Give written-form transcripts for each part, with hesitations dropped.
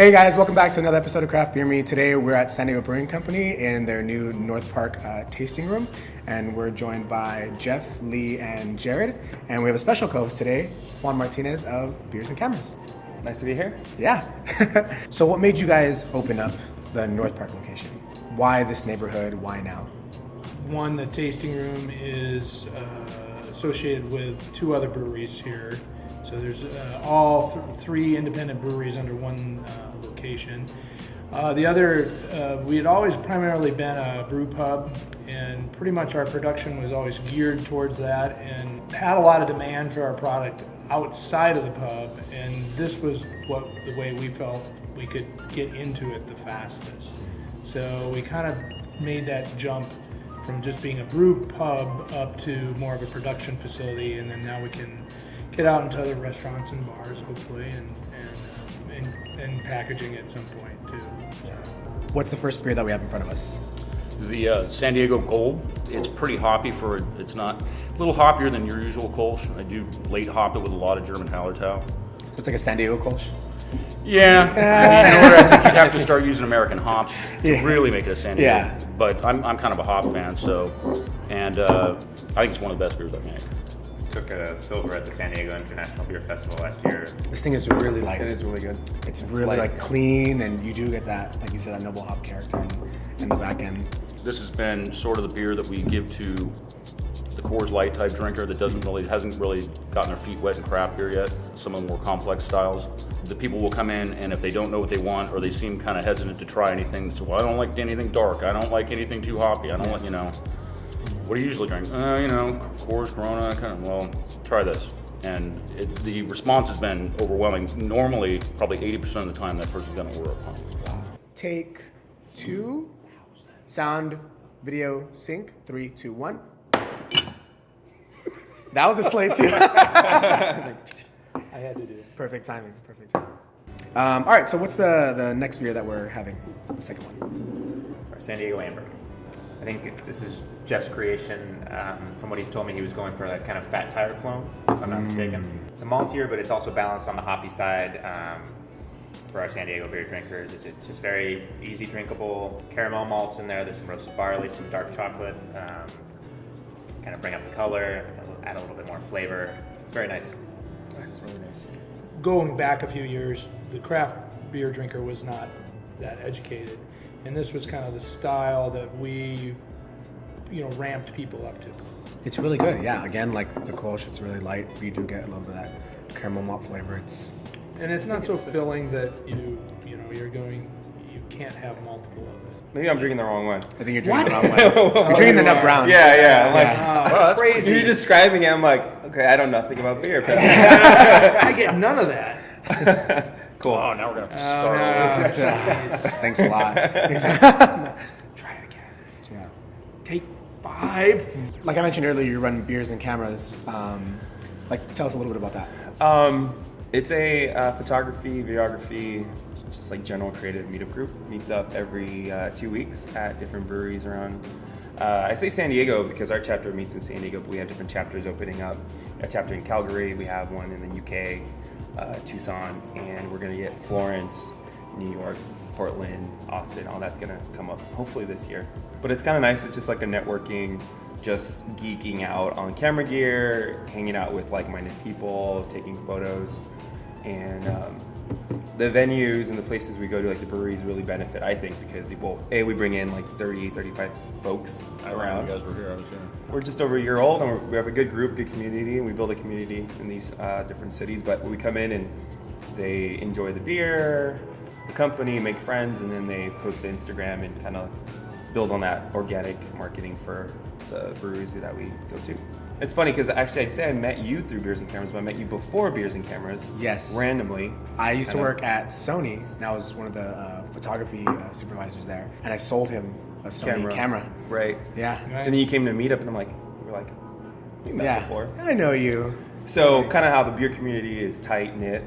Hey guys, welcome back to another episode of Craft Beer Me. Today we're at Diego Brewing Co in their new North Park tasting room, and we're joined by Jeff, Lee, and Jarrod, and we have a special co-host today, Juan Martinez of Beers and Cameras. Nice to be here. Yeah. So what made you guys open up the North Park location? Why this neighborhood? Why now? One, the tasting room is associated with two other breweries here. So there's all three independent breweries under one location. The other, we had always primarily been a brew pub, and pretty much our production was always geared towards that and had a lot of demand for our product outside of the pub, and this was the way we felt we could get into it the fastest. So we kind of made that jump from just being a brew pub up to more of a production facility, and then now we can get out into other restaurants and bars, hopefully, and packaging at some point too. So. What's the first beer that we have in front of us? The San Diego Gold. It's pretty hoppy it's not a little hoppier than your usual Kolsch. I do late hop it with a lot of German Hallertau. So it's like a San Diego Kolsch? Yeah, I think you'd have to start using American hops to really make it a San Diego. Yeah. But I'm kind of a hop fan, and I think it's one of the best beers I've made. Took a silver at the San Diego International Beer Festival last year. This thing is really light. It is really good. It's really like clean, and you do get that, like you said, that noble hop character in the back end. This has been sort of the beer that we give to the Coors Light type drinker that hasn't really gotten their feet wet in craft beer yet. Some of the more complex styles. The people will come in, and if they don't know what they want, or they seem kind of hesitant to try anything, so I don't like anything dark. I don't like anything too hoppy. I don't like, what do you usually drink? Coors, Corona, well, try this. And the response has been overwhelming. Normally, probably 80% of the time, that person's gonna order a pump. Take two. Sound, video, sync. 3, 2, 1. That was a slate too. I had to do it. Perfect timing. All right, so what's the next beer that we're having? The second one. Our San Diego Amber. I think this is Jeff's creation. From what he's told me, he was going for that kind of fat tire clone, if I'm not mistaken. It's a maltier, but it's also balanced on the hoppy side. For our San Diego beer drinkers, it's just very easy drinkable. Caramel malts in there. There's some roasted barley, some dark chocolate. Kind of bring up the color, add a little bit more flavor. It's very nice. It's really nice. Going back a few years, the craft beer drinker was not that educated, and this was kind of the style that we, ramped people up to. It's really good. Yeah. Again, like the Kolsch, it's really light. You do get a little bit of that caramel malt flavor. And it's not so filling that you can't have multiple of it. Maybe I'm drinking the wrong one. I think you're drinking the wrong one. You're drinking the Nut Brown. Yeah. I'm like, that's crazy. you're describing it. I'm like, okay, I know nothing about beer. I get none of that. Cool. Oh, now we're gonna have to start. Thanks a lot. Try it again. Yeah. Take 5. Like I mentioned earlier, you run Beers and Cameras. Tell us a little bit about that. It's a photography, videography, just like general creative meetup group. Meets up every 2 weeks at different breweries around. I say San Diego because our chapter meets in San Diego, but we have different chapters opening up. A chapter in Calgary, we have one in the UK, Tucson, and we're gonna get Florence, New York, Portland, Austin. All that's gonna come up hopefully this year. But it's kind of nice. It's just like a networking, just geeking out on camera gear, hanging out with like-minded people, taking photos, and the venues and the places we go to, like the breweries, really benefit, I think, because we bring in like 30, 35 folks around. You guys were here. I was here. We're just over a year old, and we have a good group, good community, and we build a community in these different cities. But we come in and they enjoy the beer, the company, make friends, and then they post to Instagram and kind of build on that organic marketing for the breweries that we go to. It's funny because actually I'd say I met you through Beers and Cameras, but I met you before Beers and Cameras. Yes. Randomly. I used to work at Sony, and I was one of the photography supervisors there, and I sold him a Sony camera. Right. Yeah. And then you came to meet up, and we're like, we met before. I know you. So kind of how the beer community is tight knit.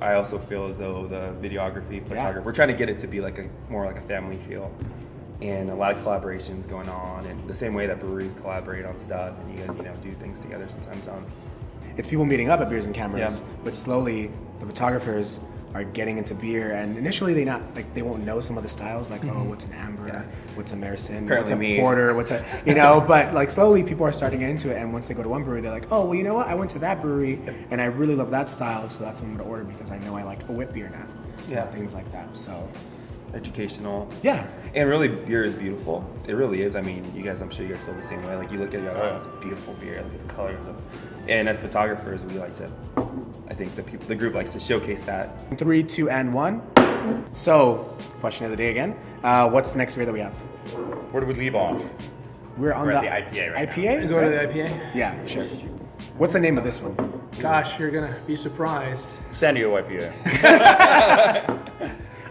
I also feel as though the videography, photography, we're trying to get it to be more like a family feel. And a lot of collaborations going on, and the same way that breweries collaborate on stuff, and you guys, do things together sometimes on. It's people meeting up at Beers and Cameras, but slowly the photographers are getting into beer, and initially they won't know some of the styles, like what's an amber, what's a Marison, what's a porter, what's a but like slowly people are starting to get into it, and once they go to one brewery, they're like, oh well, you know what, I went to that brewery and I really love that style, so that's what I'm gonna order because I know I like a wit beer now. Yeah, things like that. So educational. Yeah, and really beer is beautiful. It really is. I mean, I'm sure you guys feel the same way. Like you look at it, oh, it's a beautiful beer. Look at the colors of. And as photographers, we like to. I think the group likes to showcase that. 3, 2, and 1. So, question of the day again. What's the next beer that we have? Where do we leave off? We're at the IPA right IPA? You go to the IPA? Yeah, sure. What's the name of this one? Gosh, you're gonna be surprised. San Diego IPA.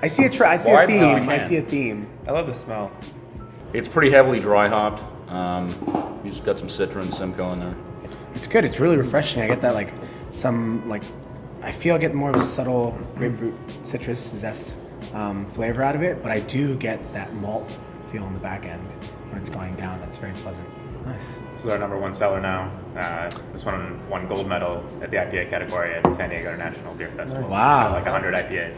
I see a theme. I see a theme. I love the smell. It's pretty heavily dry hopped. You just got some Citra and Simcoe in there. It's good. It's really refreshing. I get that I feel I get more of a subtle grapefruit citrus zest flavor out of it, but I do get that malt feel on the back end when it's going down. That's very pleasant. Nice. This is our number 1 seller now. This one won gold medal at the IPA category at San Diego International Beer Festival. Wow. Like 100 IPAs.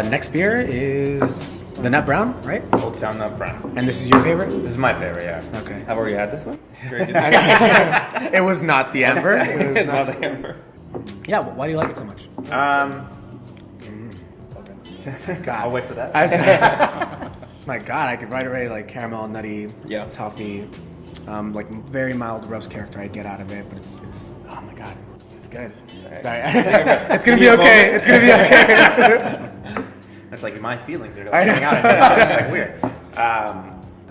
Next beer is the Nut Brown, right? Old Town Nut Brown. And this is your favorite? This is my favorite, yeah. Okay. I've already had this one. It was not the Amber. It was It's not the amber. Yeah, but why do you like it so much? I'll wait for that. My God, I could right away like caramel, nutty, Yeah. toffee, like very mild roast character I get out of it, but it's oh my God, it's good. Sorry. It's gonna be okay. It's gonna be okay. That's like my feelings are like coming out of it. It's like weird.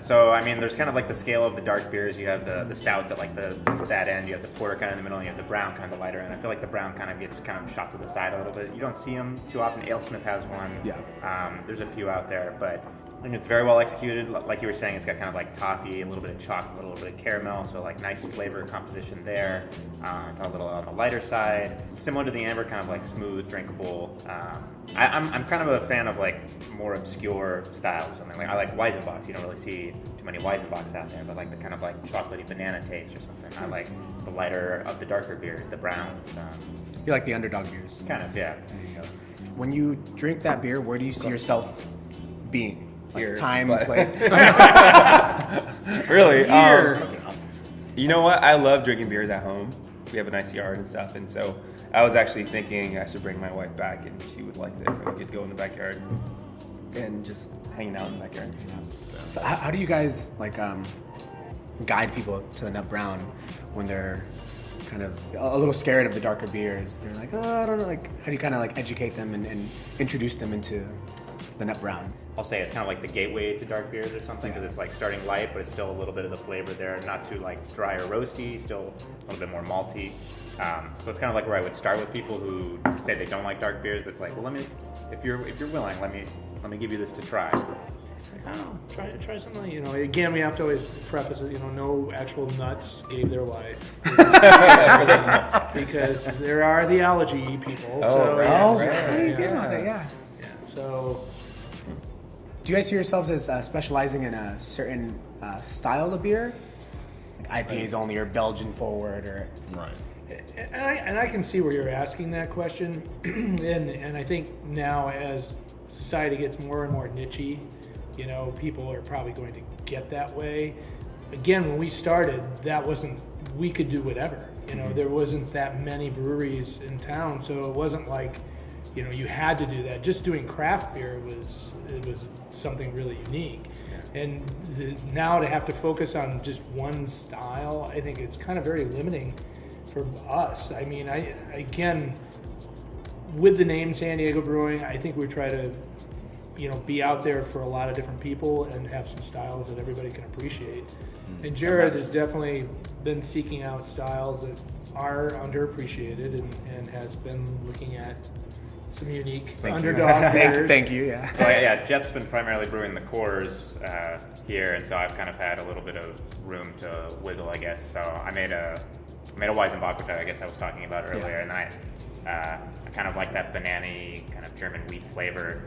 So I mean, there's kind of like the scale of the dark beers. You have the stouts at like that end. You have the porter kind of in the middle. And you have the brown kind of the lighter end. I feel like the brown kind of gets kind of shot to the side a little bit. You don't see them too often. AleSmith has one. Yeah. There's a few out there, but I think it's very well executed. Like you were saying, it's got kind of like toffee, a little bit of chocolate, a little bit of caramel. So like nice flavor composition there. It's a little on the lighter side. Similar to the amber, kind of like smooth, drinkable. I'm kind of a fan of like more obscure styles or something. Like I like Weizenbachs. You don't really see too many Weizenbachs out there, but like the kind of like chocolatey banana taste or something. I like the lighter of the darker beers, the browns. You like the underdog beers. Kind of, yeah. When you drink that beer, where do you see yourself being? Like Here, time, but- place. Really? Here. You know what? I love drinking beers at home. We have a nice yard and stuff, and so I was actually thinking I should bring my wife back, and she would like this, and we could go in the backyard and just hanging out in the backyard. So how do you guys like guide people to the Nut Brown when they're kind of a little scared of the darker beers? They're like, oh, I don't know. Like, how do you kind of like educate them and introduce them into the Nut Brown? I'll say it's kind of like the gateway to dark beers or something because it's like starting light, but it's still a little bit of the flavor there, not too like dry or roasty, still a little bit more malty. So it's kind of like where I would start with people who say they don't like dark beers, but it's like, well, if you're willing, let me give you this to try. Oh, try something. You know, again, we have to always preface it. You know, no actual nuts gave their life because there are the allergy people. Yeah. So, Do you guys see yourselves as specializing in a certain style of beer? Like IPAs only or Belgian forward or... Right. and I can see where you're asking that question, and I think now as society gets more and more niche-y, you know, people are probably going to get that way. Again, when we started, we could do whatever. You know, there wasn't that many breweries in town, so it wasn't like, you know, you had to do that. Just doing craft beer was something really unique. Yeah. And now to have to focus on just one style, I think it's kind of very limiting for us. I mean, again, with the name San Diego Brewing, I think we try to, you know, be out there for a lot of different people and have some styles that everybody can appreciate. And Jarrod has definitely been seeking out styles that are underappreciated and has been looking at some unique underdog beers. Thank you, yeah. So yeah, Jeff's been primarily brewing the cores here, and so I've kind of had a little bit of room to wiggle, I guess. So I made a Weizenbach, which I guess I was talking about earlier, and I kind of like that banana-y kind of German wheat flavor.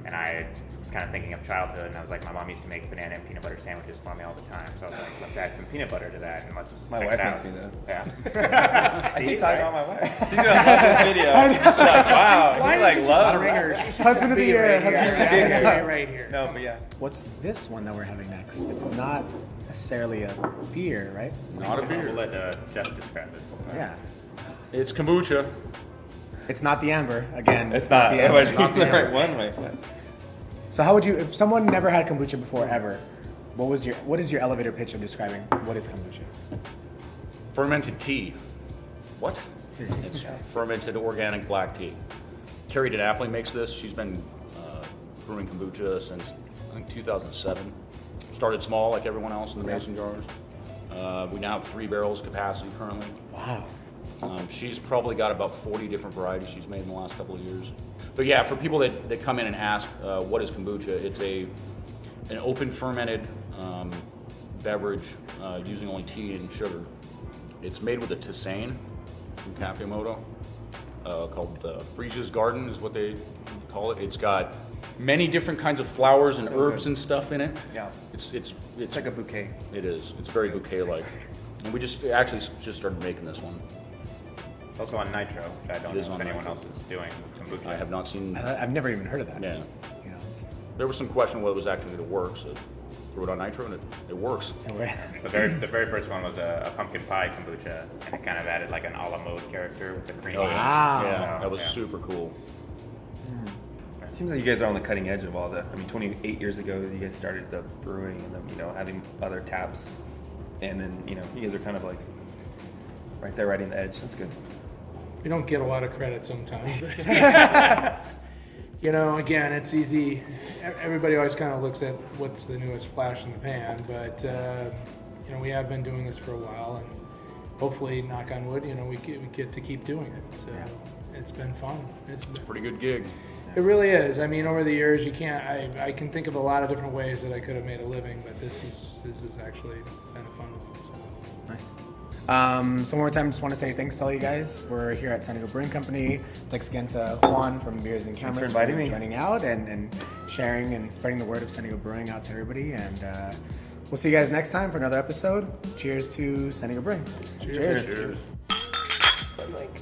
And I was kind of thinking of childhood, and I was like, my mom used to make banana and peanut butter sandwiches for me all the time. So I was like, let's add some peanut butter to that, and let's My check wife it out. makes me that. Yeah. I See, keep talking right? about my wife. She's gonna love this video. She's like, wow, he like loves Ringer. that. Husband of the year. Right husband of the here. year. Right here. No, but yeah. What's this one that we're having next? It's not necessarily a beer, right? Not a We'll beer. let Jeff describe it. Yeah. It's kombucha. It's not the amber. Again, It's not. the It amber. would be the right one way. So how would you, if someone never had kombucha before ever, what is your elevator pitch of describing what is kombucha? Fermented tea. What? It's fermented organic black tea. Carrie Napoli makes this. She's been brewing kombucha since, I think, 2007. Started small like everyone else in the mason jars. We now have 3 barrels capacity currently. Wow. She's probably got about 40 different varieties she's made in the last couple of years. But yeah, for people that come in and ask what is kombucha, it's an open fermented beverage using only tea and sugar. It's made with a tisane from Cafe Moto called Frisia's Garden is what they call it. It's got many different kinds of flowers and herbs and stuff in it. Yeah. It's like a bouquet. It is. It's very bouquet-like. And we just started making this one. It's also on Nitro, which I don't It is know if on anyone Nitro. else is doing kombucha. I have not seen. I've never even heard of that. Yeah. You know, There was some question whether it was actually going to work, so threw it on Nitro and it works. The very first one was a pumpkin pie kombucha, and it kind of added like an a la mode character with the cream. Wow. Yeah, that was Yeah. super cool. It seems like you guys are on the cutting edge of all the. I mean, 28 years ago, you guys started the brewing and then having other taps, and then you guys are kind of like right there, riding the edge. That's good. We don't get a lot of credit sometimes. Again, it's easy. Everybody always kind of looks at what's the newest flash in the pan, but we have been doing this for a while, and hopefully, knock on wood, we get to keep doing it. So it's been fun. It's a pretty good gig. It really is. I mean, over the years, you can't. I can think of a lot of different ways that I could have made a living, but this is actually kind of fun. So. Nice. So one more time, just want to say thanks to all you guys. We're here at San Diego Brewing Company. Thanks again to Juan from Beers and Cameras for inviting me. joining out and sharing and spreading the word of San Diego Brewing out to everybody. And we'll see you guys next time for another episode. Cheers to San Diego Brewing. Cheers. Cheers. But like.